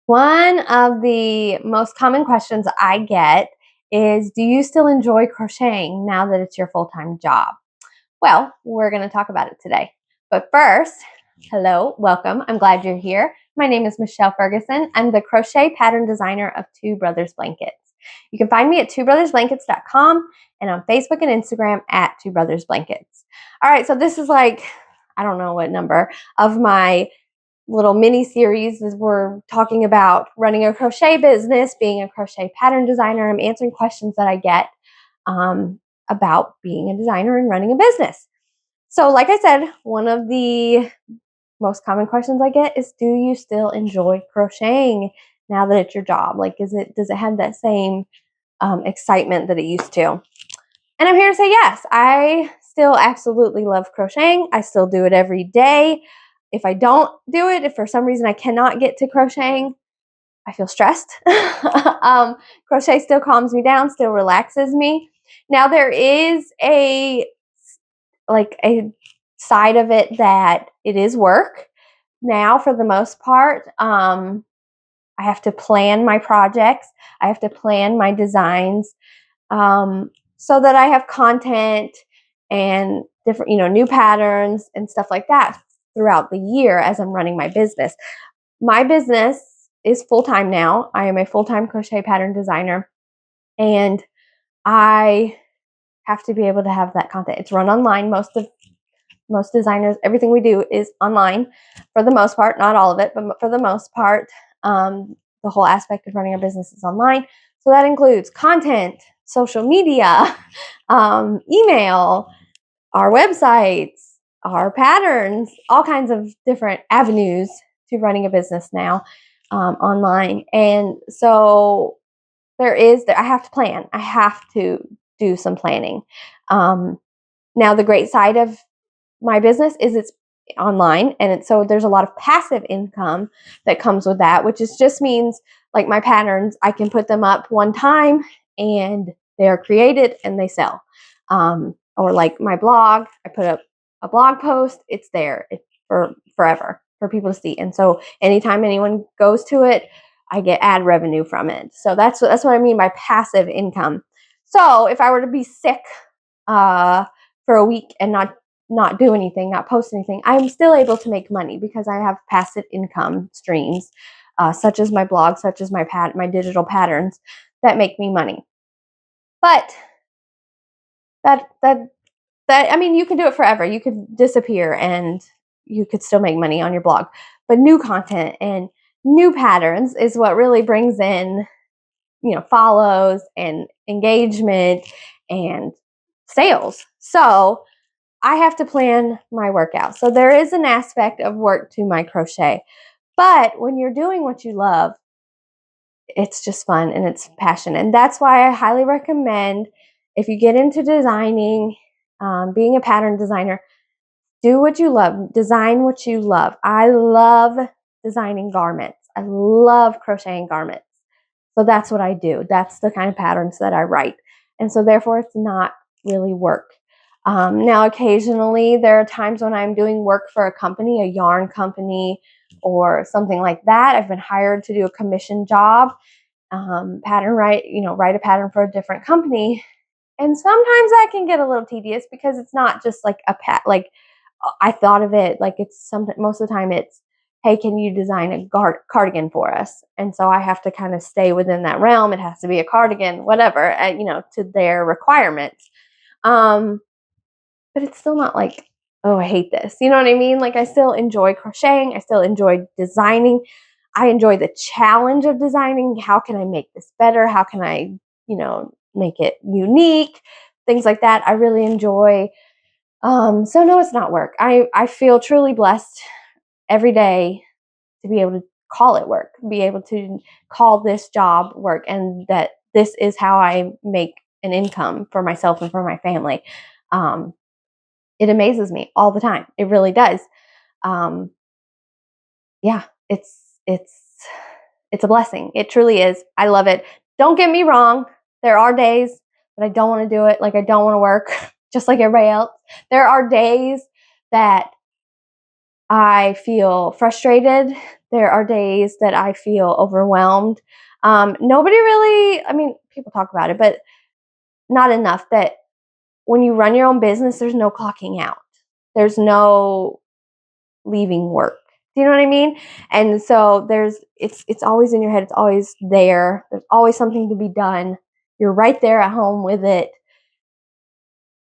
One of the most common questions I get is, do you still enjoy crocheting now that it's your full-time job? Well, we're going to talk about it today. But first, hello, welcome. I'm glad you're here. My name is Michelle Ferguson. I'm the crochet pattern designer of Two Brothers Blankets. You can find me at twobrothersblankets.com and on Facebook and Instagram at Two Brothers Blankets. All right, so this is like, I don't know what number of my little mini series as we're talking about running a crochet business, being a crochet pattern designer. I'm answering questions that I get about being a designer and running a business. So, like I said, one of the most common questions I get is, do you still enjoy crocheting now that it's your job? Like, does it have that same excitement that it used to? And I'm here to say yes, I still absolutely love crocheting. I still do it every day. If I don't do it, if for some reason I cannot get to crocheting, I feel stressed. Crochet still calms me down, still relaxes me. Now there is a side of it that it is work. Now, for the most part, I have to plan my projects. I have to plan my designs so that I have content and different, new patterns and stuff like that throughout the year as I'm running my business. My business is full-time now. I am a full-time crochet pattern designer, and I have to be able to have that content. It's run online. Most designers, everything we do is online for the most part, not all of it, but for the most part, the whole aspect of running a business is online. So that includes content, social media, email, our websites, our patterns, all kinds of different avenues to running a business now online. And so I have to plan. I have to do some planning. Now, the great side of my business is it's online, and so there's a lot of passive income that comes with that, which just means like my patterns, I can put them up one time and they are created and they sell. Or like my blog, I put up a blog post, it's there for forever for people to see. And so anytime anyone goes to it, I get ad revenue from it. So that's what I mean by passive income. So if I were to be sick for a week and not do anything, not post anything, I'm still able to make money because I have passive income streams, such as my blog, such as my digital patterns that make me money. But I mean, you can do it forever. You could disappear and you could still make money on your blog. But new content and new patterns is what really brings in, follows and engagement and sales. So I have to plan my workout. So there is an aspect of work to my crochet. But when you're doing what you love, it's just fun and it's passion. And that's why I highly recommend, if you get into designing, being a pattern designer, do what you love, design what you love. I love designing garments. I love crocheting garments. So that's what I do. That's the kind of patterns that I write. And so therefore it's not really work. Now, occasionally there are times when I'm doing work for a company, a yarn company or something like that. I've been hired to do a commission job, write a pattern for a different company. And sometimes that can get a little tedious because it's not just like I thought of it, like it's something, most of the time it's, hey, can you design a cardigan for us? And so I have to kind of stay within that realm. It has to be a cardigan, whatever, to their requirements. But it's still not like, oh, I hate this. You know what I mean? Like, I still enjoy crocheting. I still enjoy designing. I enjoy the challenge of designing. How can I make this better? How can I, make it unique? Things like that. I really enjoy. So no, it's not work. I feel truly blessed every day to be able to call it work, be able to call this job work, and that this is how I make an income for myself and for my family. It amazes me all the time. It really does. Yeah, it's a blessing. It truly is. I love it. Don't get me wrong. There are days that I don't want to do it. Like, I don't want to work just like everybody else. There are days that I feel frustrated. There are days that I feel overwhelmed. Nobody really, I mean, people talk about it, but not enough that when you run your own business, there's no clocking out. There's no leaving work. Do you know what I mean? And so it's always in your head. It's always there. There's always something to be done. You're right there at home with it.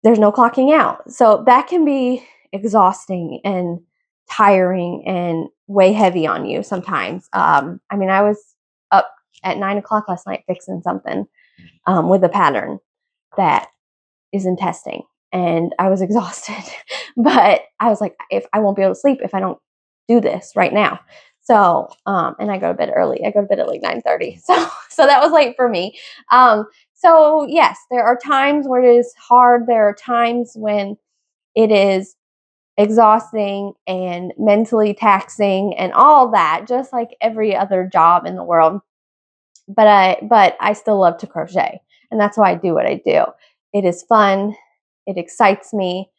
There's no clocking out. So that can be exhausting and tiring and weigh heavy on you sometimes. I mean, I was up at 9 o'clock last night fixing something with a pattern that is in testing, and I was exhausted. But I was like, if I won't be able to sleep if I don't do this right now. So, and I go to bed early. I go to bed at like 9:30. So that was late for me. So yes, there are times where it is hard. There are times when it is exhausting and mentally taxing and all that, just like every other job in the world. But I still love to crochet, and that's why I do what I do. It is fun. It excites me.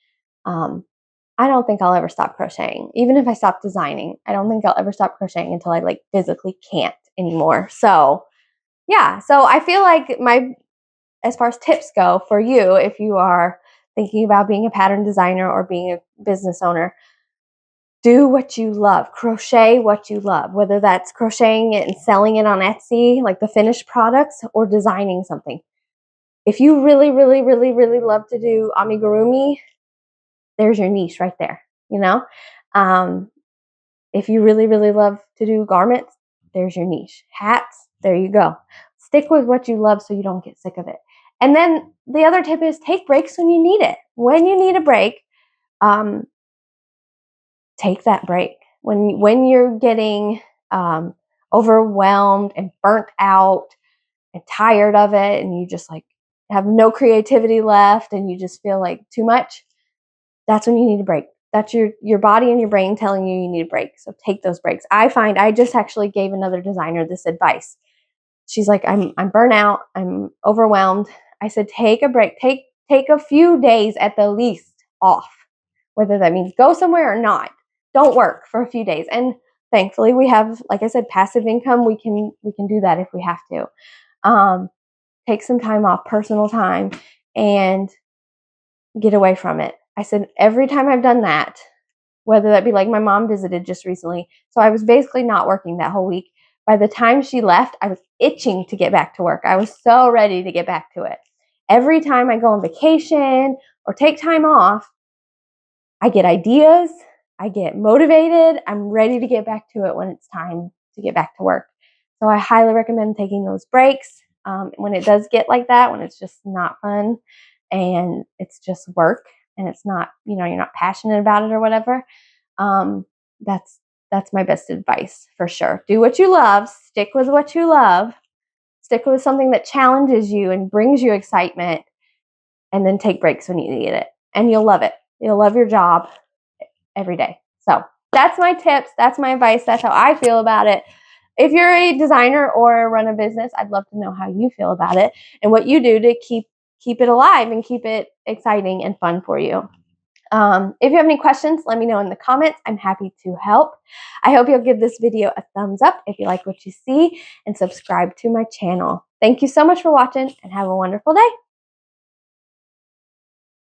I don't think I'll ever stop crocheting. Even if I stop designing, I don't think I'll ever stop crocheting until I like physically can't anymore. So yeah, so I feel like as far as tips go for you, if you are thinking about being a pattern designer or being a business owner, do what you love. Crochet what you love, whether that's crocheting it and selling it on Etsy, like the finished products, or designing something. If you really, really, really, really love to do amigurumi, there's your niche right there, you know? Um, if you really, really love to do garments, there's your niche. Hats, there you go. Stick with what you love so you don't get sick of it. And then the other tip is take breaks when you need it. When you need a break, take that break. When you're getting overwhelmed and burnt out and tired of it, and you just like have no creativity left and you just feel like too much, that's when you need a break. That's your body and your brain telling you need a break. So take those breaks. I find I just actually gave another designer this advice. She's like, I'm burnt out, I'm overwhelmed. I said, take a break. Take a few days at the least off, whether that means go somewhere or not. Don't work for a few days. And thankfully we have, like I said, passive income. We can do that if we have to. Take some time off, personal time, and get away from it. I said, every time I've done that, whether that be like my mom visited just recently, so I was basically not working that whole week. By the time she left, I was itching to get back to work. I was so ready to get back to it. Every time I go on vacation or take time off, I get ideas, I get motivated, I'm ready to get back to it when it's time to get back to work. So I highly recommend taking those breaks when it does get like that, when it's just not fun and it's just work and it's not, you're not passionate about it or whatever. That's my best advice for sure. Do what you love, stick with what you love, stick with something that challenges you and brings you excitement, and then take breaks when you need it. And you'll love it. You'll love your job every day. So that's my tips. That's my advice. That's how I feel about it. If you're a designer or run a business, I'd love to know how you feel about it and what you do to keep it alive and keep it exciting and fun for you. If you have any questions, let me know in the comments. I'm happy to help. I hope you'll give this video a thumbs up if you like what you see and subscribe to my channel. Thank you so much for watching and have a wonderful day.